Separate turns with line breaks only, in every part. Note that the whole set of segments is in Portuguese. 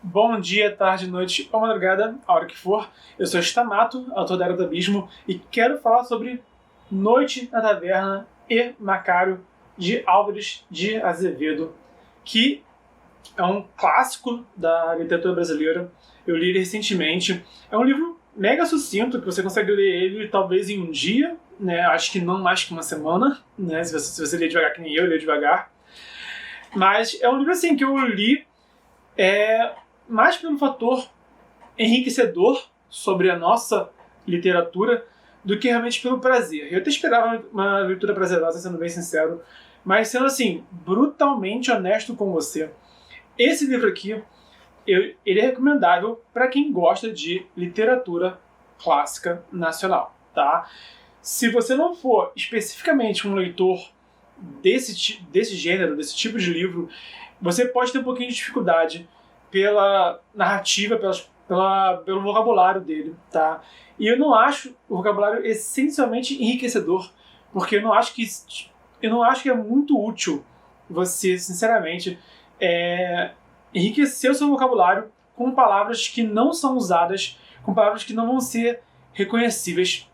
Bom dia, tarde, noite ou madrugada, a hora que for. Eu sou Stamato, autor da Era do Abismo, e quero falar sobre Noite na Taverna e Macário, de Álvares de Azevedo, que é um clássico da literatura brasileira. Eu li ele recentemente. É um livro mega sucinto, que você consegue ler ele talvez em um dia, né? Acho que não mais que uma semana, né? Se você ler devagar que nem eu ler devagar. Mas é um livro assim que eu li mais pelo fator enriquecedor sobre a nossa literatura do que realmente pelo prazer. Eu até esperava uma leitura prazerosa, sendo bem sincero, mas sendo assim, brutalmente honesto com você, esse livro aqui, ele é recomendável para quem gosta de literatura clássica nacional, tá? Se você não for especificamente um leitor desse gênero, desse tipo de livro, você pode ter um pouquinho de dificuldade pela narrativa, pelo vocabulário dele, tá? E eu não acho o vocabulário essencialmente enriquecedor, porque eu não acho que é muito útil você, sinceramente, enriquecer o seu vocabulário com palavras que não são usadas, com palavras que não vão ser reconhecíveis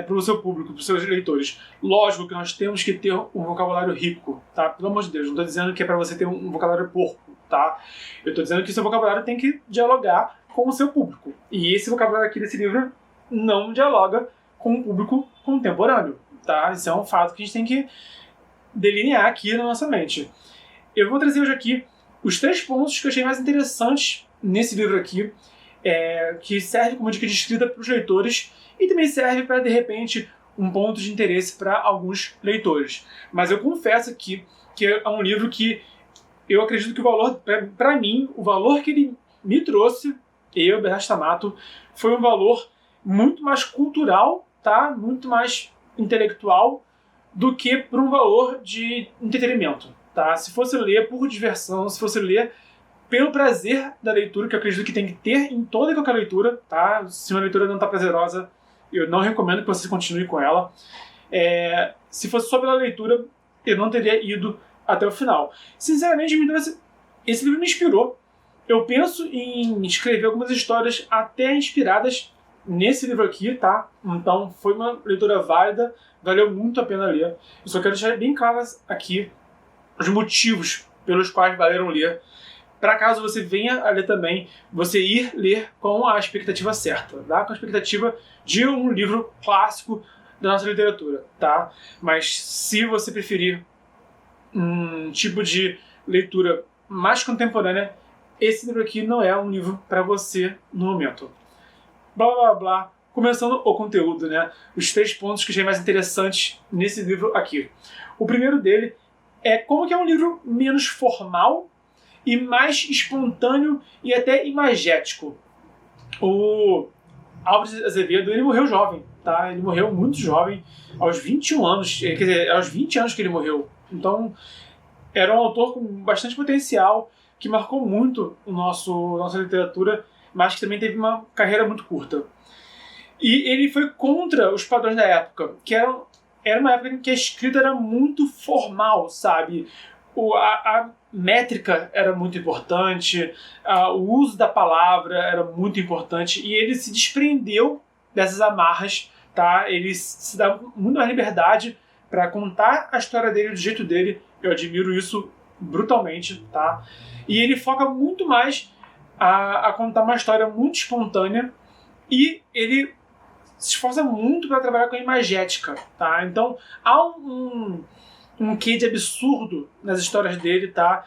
para o seu público, para os seus leitores. Lógico que nós temos que ter um vocabulário rico, tá? Pelo amor de Deus, não estou dizendo que é para você ter um vocabulário porco, tá? Eu estou dizendo que o seu vocabulário tem que dialogar com o seu público. E esse vocabulário aqui desse livro não dialoga com o público contemporâneo, tá? Isso é um fato que a gente tem que delinear aqui na nossa mente. Eu vou trazer hoje aqui os 3 pontos que eu achei mais interessantes nesse livro aqui, que serve como dica de escrita para os leitores e também serve para, de repente, um ponto de interesse para alguns leitores. Mas eu confesso aqui que é um livro que eu acredito que o valor, para mim, o valor que ele me trouxe, Bernardo Stamato, foi um valor muito mais cultural, tá? Muito mais intelectual do que por um valor de entretenimento, tá? Se fosse ler por diversão, se fosse ler pelo prazer da leitura, que eu acredito que tem que ter em toda e qualquer leitura, tá? Se uma leitura não está prazerosa, eu não recomendo que você continue com ela. Se fosse só pela leitura, eu não teria ido até o final. Sinceramente, esse livro me inspirou. Eu penso em escrever algumas histórias até inspiradas nesse livro aqui, tá? Então foi uma leitura válida, valeu muito a pena ler. Eu só quero deixar bem claras aqui os motivos pelos quais valeram ler, para caso você venha a ler também, você ir ler com a expectativa certa, tá? Com a expectativa de um livro clássico da nossa literatura, tá? Mas se você preferir um tipo de leitura mais contemporânea, esse livro aqui não é um livro para você no momento. Blá blá blá. Começando o conteúdo, né? Os 3 pontos que eu achei mais interessantes nesse livro aqui. O primeiro dele é como que é um livro menos formal e mais espontâneo e até imagético. O Álvares de Azevedo, ele morreu jovem, tá? Ele morreu muito jovem, aos 21 anos, quer dizer, aos 20 anos que ele morreu. Então, era um autor com bastante potencial, que marcou muito nossa literatura, mas que também teve uma carreira muito curta. E ele foi contra os padrões da época, que era uma época em que a escrita era muito formal, sabe? A métrica era muito importante, o uso da palavra era muito importante, e ele se desprendeu dessas amarras, tá? Ele se dá muito mais liberdade para contar a história dele do jeito dele. Eu admiro isso brutalmente, tá? E ele foca muito mais a contar uma história muito espontânea, e ele se esforça muito para trabalhar com a imagética, tá? Então há um quê de absurdo nas histórias dele, tá?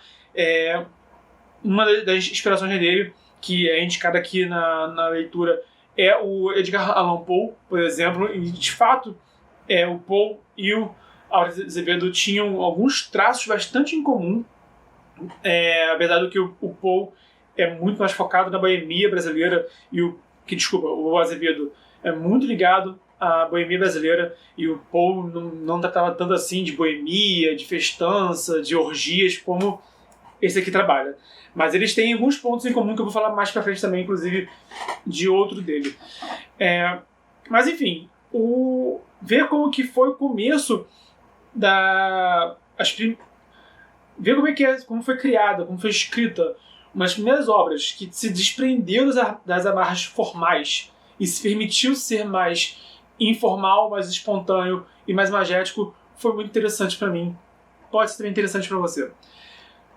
Uma das inspirações dele, que é indicada aqui na leitura, é o Edgar Allan Poe, por exemplo, e de fato o Poe e o Álvares de Azevedo tinham alguns traços bastante em comum, apesar do que o Poe é muito mais focado na boemia brasileira e o Azevedo é muito ligado à boemia brasileira, e o Poe não tratava tanto assim de boemia, de festança, de orgias, como esse aqui trabalha. Mas eles têm alguns pontos em comum que eu vou falar mais pra frente também, inclusive, de outro dele. Mas enfim, ver como que foi o começo ver como foi criada, como foi escrita uma das primeiras obras que se desprendeu das amarras formais e se permitiu ser mais informal, mais espontâneo e mais magético, foi muito interessante para mim. Pode ser também interessante para você.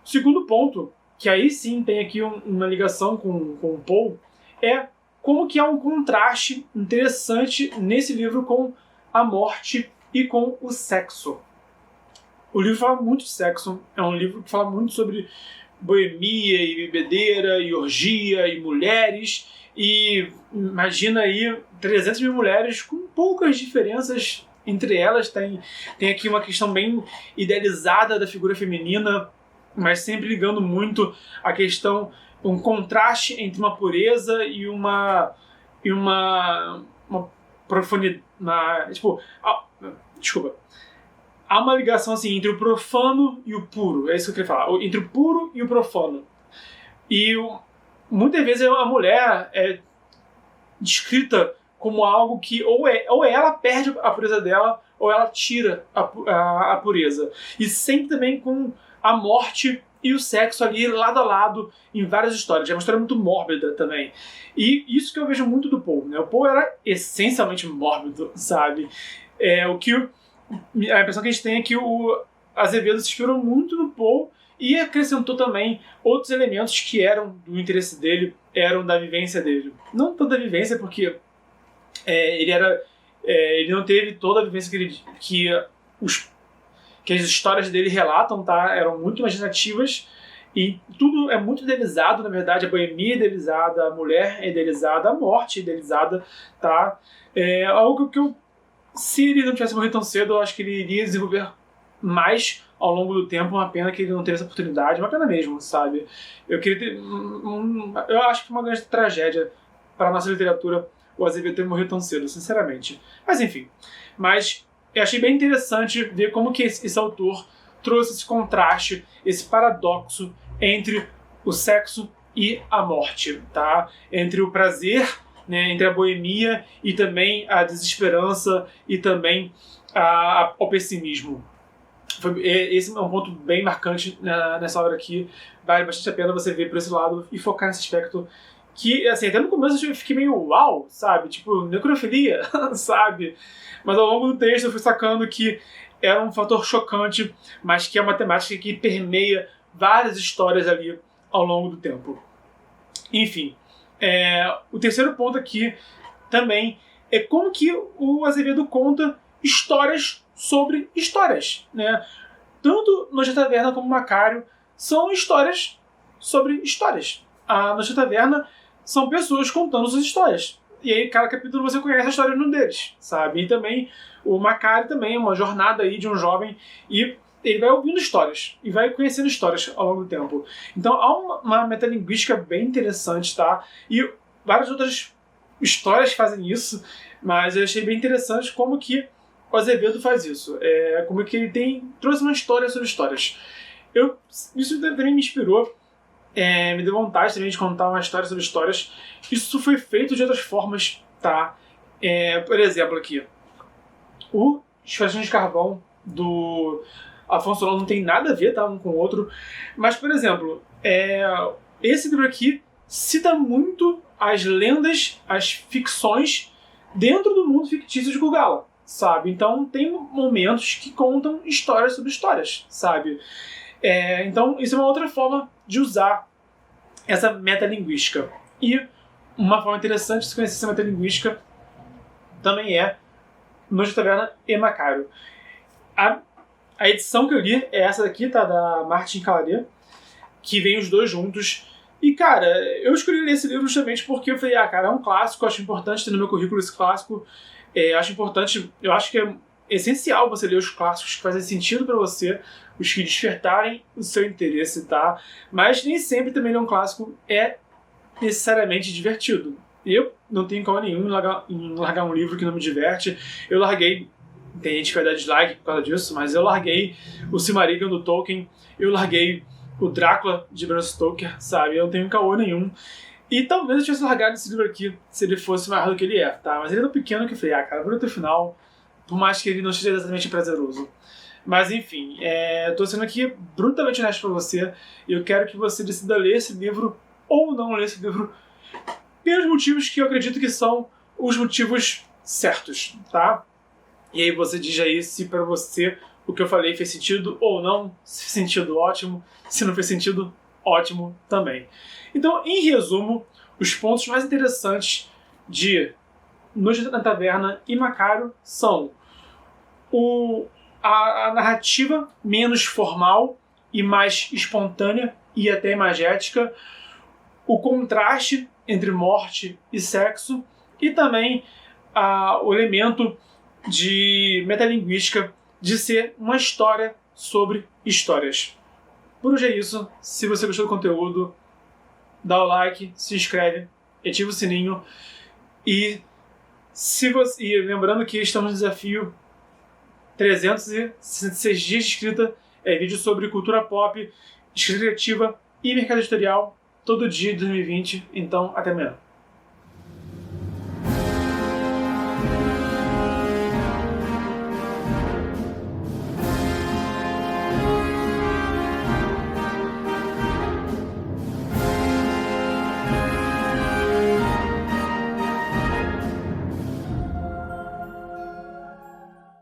O segundo ponto, que aí sim tem aqui uma ligação com o Poe, é como que há um contraste interessante nesse livro com a morte e com o sexo. O livro fala muito de sexo, é um livro que fala muito sobre boemia e bebedeira e orgia e mulheres, e imagina aí 300 mil mulheres com poucas diferenças entre elas. Tem aqui uma questão bem idealizada da figura feminina, mas sempre ligando muito a questão, um contraste entre uma pureza e uma profundidade, desculpa. Há uma ligação assim entre o profano e o puro, é isso que eu queria falar, entre o puro e o profano. E muitas vezes a mulher é descrita como algo que ou ela perde a pureza dela, ou ela tira a pureza. E sempre também com a morte e o sexo ali lado a lado em várias histórias. É uma história muito mórbida também. E isso que eu vejo muito do Poe, né? O Poe era essencialmente mórbido, sabe? A impressão que a gente tem é que o Azevedo se inspirou muito no Poe e acrescentou também outros elementos que eram do interesse dele, eram da vivência dele. Não tanto da vivência, porque ele não teve toda a vivência que as histórias dele relatam, tá? Eram muito imaginativas e tudo é muito idealizado, na verdade. A boemia é idealizada, a mulher é idealizada, a morte é idealizada, tá? É algo que se ele não tivesse morrido tão cedo, eu acho que ele iria desenvolver mais ao longo do tempo. Uma pena que ele não teve essa oportunidade, uma pena mesmo, sabe? Eu queria ter eu acho que uma grande tragédia para a nossa literatura o Azevedo ter morrido tão cedo, sinceramente. Mas enfim. Mas eu achei bem interessante ver como que esse autor trouxe esse contraste, esse paradoxo entre o sexo e a morte, tá? Entre o prazer, né, entre a boemia e também a desesperança e também ao pessimismo. Esse é um ponto bem marcante nessa obra aqui. Vale bastante a pena você ver por esse lado e focar nesse aspecto que, assim, até no começo eu fiquei meio uau, sabe? Tipo, necrofilia, sabe? Mas ao longo do texto eu fui sacando que era um fator chocante, mas que é uma temática que permeia várias histórias ali ao longo do tempo. Enfim, o terceiro ponto aqui também é como que o Azevedo conta histórias sobre histórias, né? Tanto Noite da Taverna como Macário são histórias sobre histórias. A Noite da Taverna são pessoas contando suas histórias. E aí, cada capítulo você conhece a história de um deles, sabe? E também, o Macário também é uma jornada aí de um jovem e ele vai ouvindo histórias e vai conhecendo histórias ao longo do tempo. Então, há uma metalinguística bem interessante, tá? E várias outras histórias fazem isso, mas eu achei bem interessante como que o Azevedo faz isso. Como que ele trouxe uma história sobre histórias. Isso também me inspirou, me deu vontade também de contar uma história sobre histórias. Isso foi feito de outras formas, tá? Por exemplo, aqui, o Esfadinha de Carvão do Afonso Solano não tem nada a ver, tá, um com o outro. Mas, por exemplo, esse livro aqui cita muito as lendas, as ficções dentro do mundo fictício de Gulgala, sabe? Então tem momentos que contam histórias sobre histórias, sabe? Então isso é uma outra forma de usar essa metalinguística. E uma forma interessante de se conhecer essa metalinguística também é Noite da Taverna e Macário. A edição que eu li é essa daqui, tá? Da Martin Calarié, que vem os dois juntos. E, cara, eu escolhi ler esse livro justamente porque eu falei, cara, é um clássico, eu acho importante ter no meu currículo esse clássico. Eu acho que é essencial você ler os clássicos que fazem sentido pra você, os que despertarem o seu interesse, tá? Mas nem sempre também ler um clássico é necessariamente divertido. Eu não tenho calma nenhuma em largar um livro que não me diverte. Eu larguei, tem gente que vai dar dislike por causa disso, mas eu larguei o Silmarillion do Tolkien, eu larguei o Drácula de Bram Stoker, sabe? Eu não tenho caô nenhum. E talvez eu tivesse largado esse livro aqui se ele fosse maior do que ele é, tá? Mas ele é tão pequeno que eu falei, cara, vou até o final, por mais que ele não seja exatamente prazeroso. Mas enfim, tô sendo aqui brutalmente honesto pra você. Eu quero que você decida ler esse livro ou não ler esse livro pelos motivos que eu acredito que são os motivos certos, tá? E aí você diz aí se pra você o que eu falei fez sentido ou não, se fez sentido, ótimo, se não fez sentido, ótimo também. Então, em resumo, os pontos mais interessantes de Noite na Taverna e Macário são a narrativa menos formal e mais espontânea e até imagética, o contraste entre morte e sexo e também o elemento de metalinguística de ser uma história sobre histórias. Por hoje é isso. Se você gostou do conteúdo, dá o like, se inscreve, ativa o sininho e lembrando que estamos no desafio 366 dias de escrita, vídeo sobre cultura pop, escrita criativa e mercado editorial todo dia de 2020. Então, até amanhã.